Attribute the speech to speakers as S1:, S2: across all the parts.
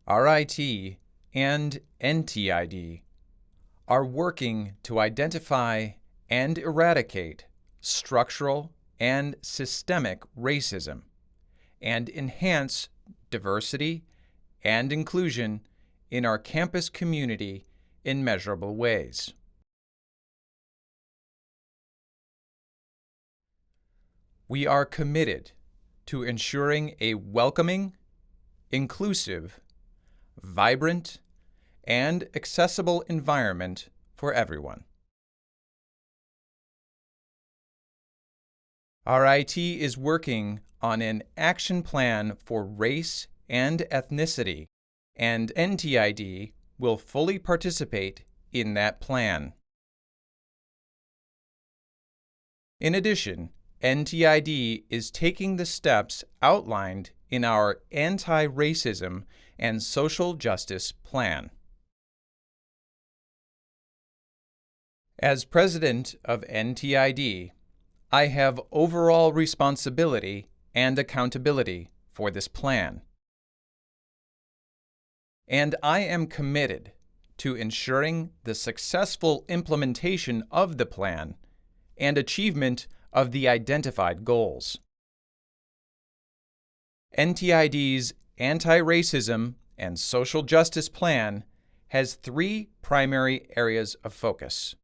S1: RIT and NTID are working to identify and eradicate structural and systemic racism and enhance diversity and inclusion in our campus community in measurable ways. We are committed to ensuring a welcoming, inclusive, vibrant, and accessible environment for everyone. RIT is working on an action plan for race and ethnicity, and NTID will fully participate in that plan. In addition, NTID is taking the steps outlined in our Anti-Racism and Social Justice Plan. As president of NTID, I have overall responsibility and accountability for this plan. And I am committed to ensuring the successful implementation of the plan and achievement of the identified goals. NTID's Anti-Racism and Social Justice Plan has three primary areas of focus.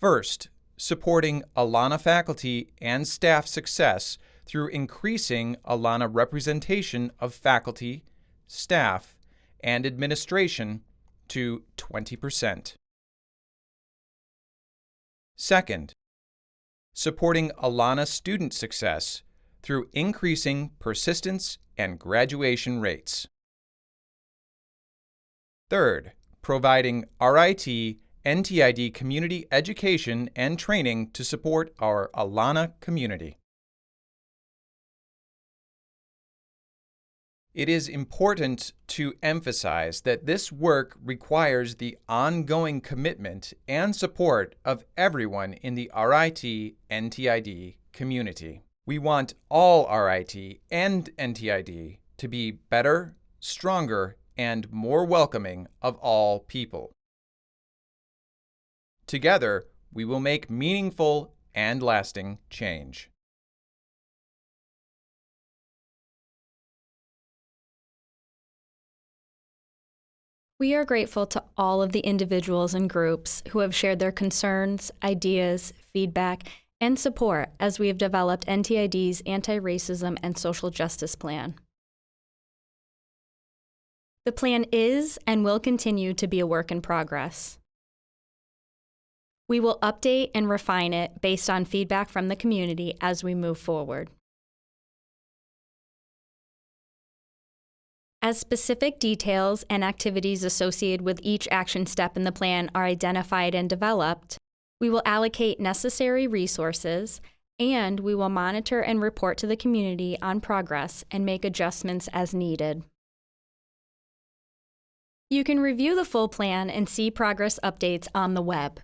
S1: First, supporting Alana faculty and staff success through increasing Alana representation of faculty, staff, and administration to 20%. Second, supporting Alana student success through increasing persistence and graduation rates. Third, providing RIT NTID community education and training to support our Alana community. It is important to emphasize that this work requires the ongoing commitment and support of everyone in the RIT NTID community. We want all RIT and NTID to be better, stronger, and more welcoming of all people. Together, we will make meaningful and lasting change.
S2: We are grateful to all of the individuals and groups who have shared their concerns, ideas, feedback, and support as we have developed NTID's Anti-Racism and Social Justice Plan. The plan is and will continue to be a work in progress. We will update and refine it based on feedback from the community as we move forward. As specific details and activities associated with each action step in the plan are identified and developed, we will allocate necessary resources, and we will monitor and report to the community on progress and make adjustments as needed. You can review the full plan and see progress updates on the web.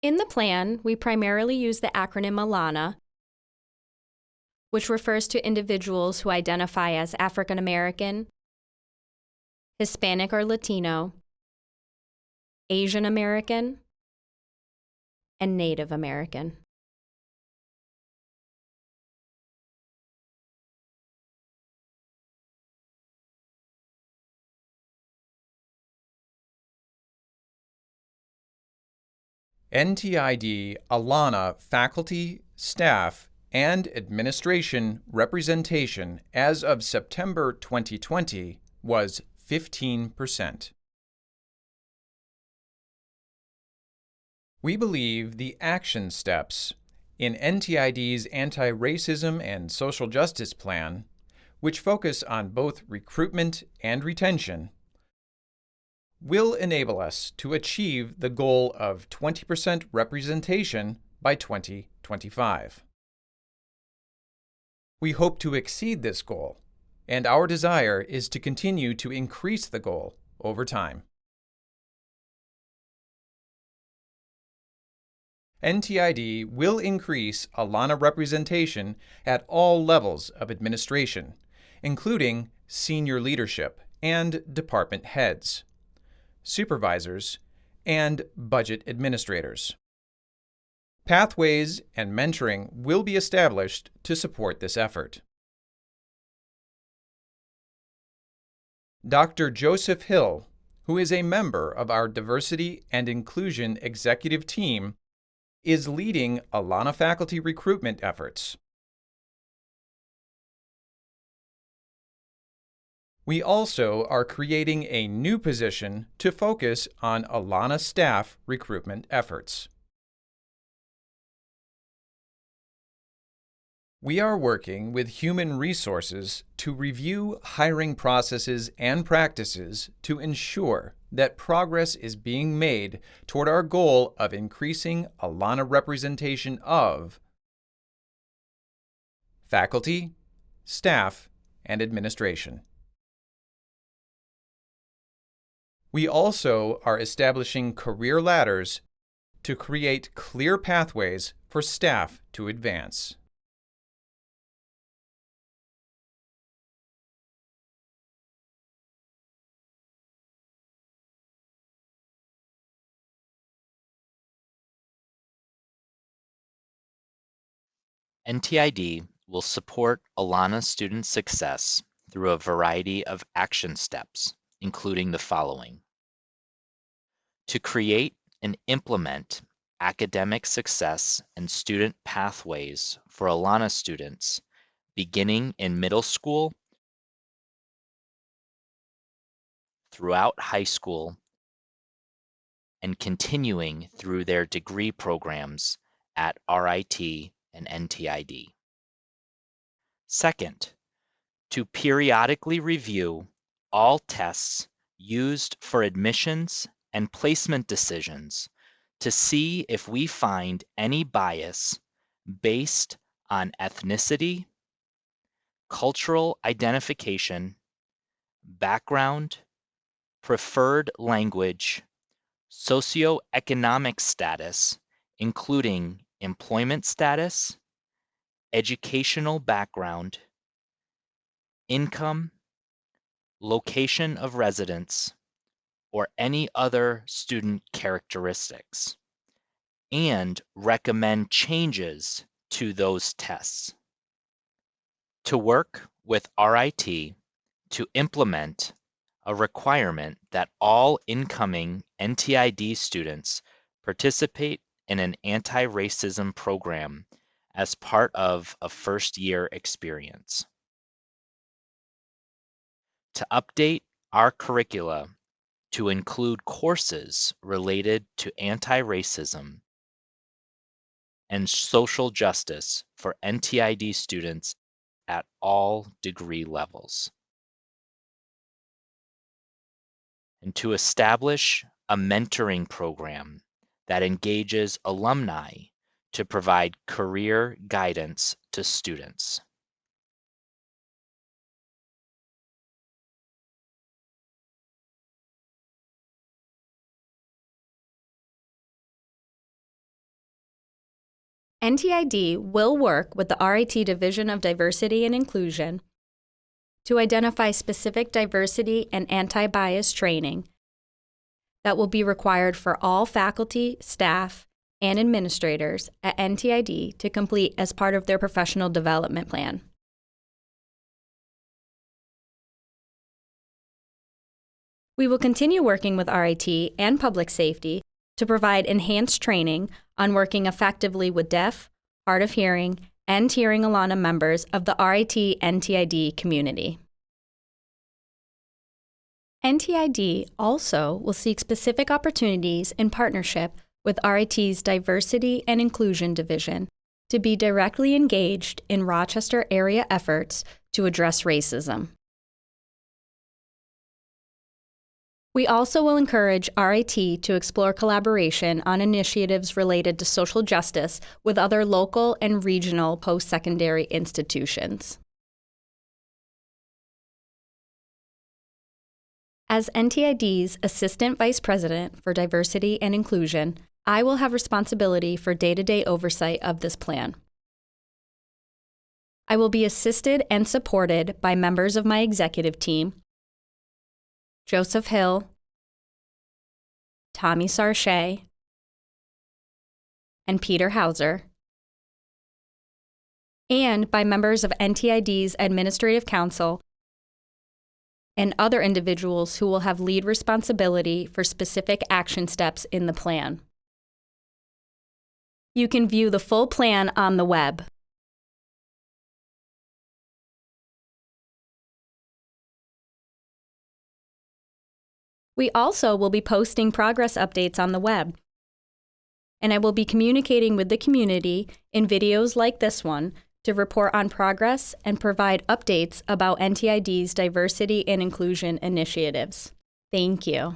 S2: In the plan, we primarily use the acronym ALANA, which refers to individuals who identify as African American, Hispanic or Latino, Asian American, and Native American.
S1: NTID Alana faculty, staff, and administration representation as of September 2020 was 15%. We believe the action steps in NTID's Anti-Racism and Social Justice Plan, which focus on both recruitment and retention, will enable us to achieve the goal of 20% representation by 2025. We hope to exceed this goal, and our desire is to continue to increase the goal over time. NTID will increase Alana representation at all levels of administration, including senior leadership and department heads, supervisors, and budget administrators. Pathways and mentoring will be established to support this effort. Dr. Joseph Hill, who is a member of our Diversity and Inclusion Executive Team, is leading Alana faculty recruitment efforts. We also are creating a new position to focus on Alana staff recruitment efforts. We are working with Human Resources to review hiring processes and practices to ensure that progress is being made toward our goal of increasing Alana representation of faculty, staff, and administration. We also are establishing career ladders to create clear pathways for staff to advance.
S3: NTID will support Alana student success through a variety of action steps, including the following: to create and implement academic success and student pathways for Alana students beginning in middle school, throughout high school, and continuing through their degree programs at RIT and NTID. Second, to periodically review all tests used for admissions and placement decisions to see if we find any bias based on ethnicity, cultural identification, background, preferred language, socioeconomic status, including employment status, educational background, income, location of residence, or any other student characteristics, and recommend changes to those tests. To work with RIT to implement a requirement that all incoming NTID students participate in an anti-racism program as part of a first-year experience. To update our curricula to include courses related to anti-racism and social justice for NTID students at all degree levels. And to establish a mentoring program that engages alumni to provide career guidance to students.
S2: NTID will work with the RIT Division of Diversity and Inclusion to identify specific diversity and anti-bias training that will be required for all faculty, staff, and administrators at NTID to complete as part of their professional development plan. We will continue working with RIT and public safety to provide enhanced training on working effectively with deaf, hard of hearing, and hearing Alana members of the RIT NTID community. NTID also will seek specific opportunities in partnership with RIT's Diversity and Inclusion Division to be directly engaged in Rochester area efforts to address racism. We also will encourage RIT to explore collaboration on initiatives related to social justice with other local and regional post-secondary institutions. As NTID's Assistant Vice President for Diversity and Inclusion, I will have responsibility for day-to-day oversight of this plan. I will be assisted and supported by members of my executive team, Joseph Hill, Tommy Sarche, and Peter Hauser, and by members of NTID's Administrative Council and other individuals who will have lead responsibility for specific action steps in the plan. You can view the full plan on the web. We also will be posting progress updates on the web, and I will be communicating with the community in videos like this one to report on progress and provide updates about NTID's diversity and inclusion initiatives. Thank you.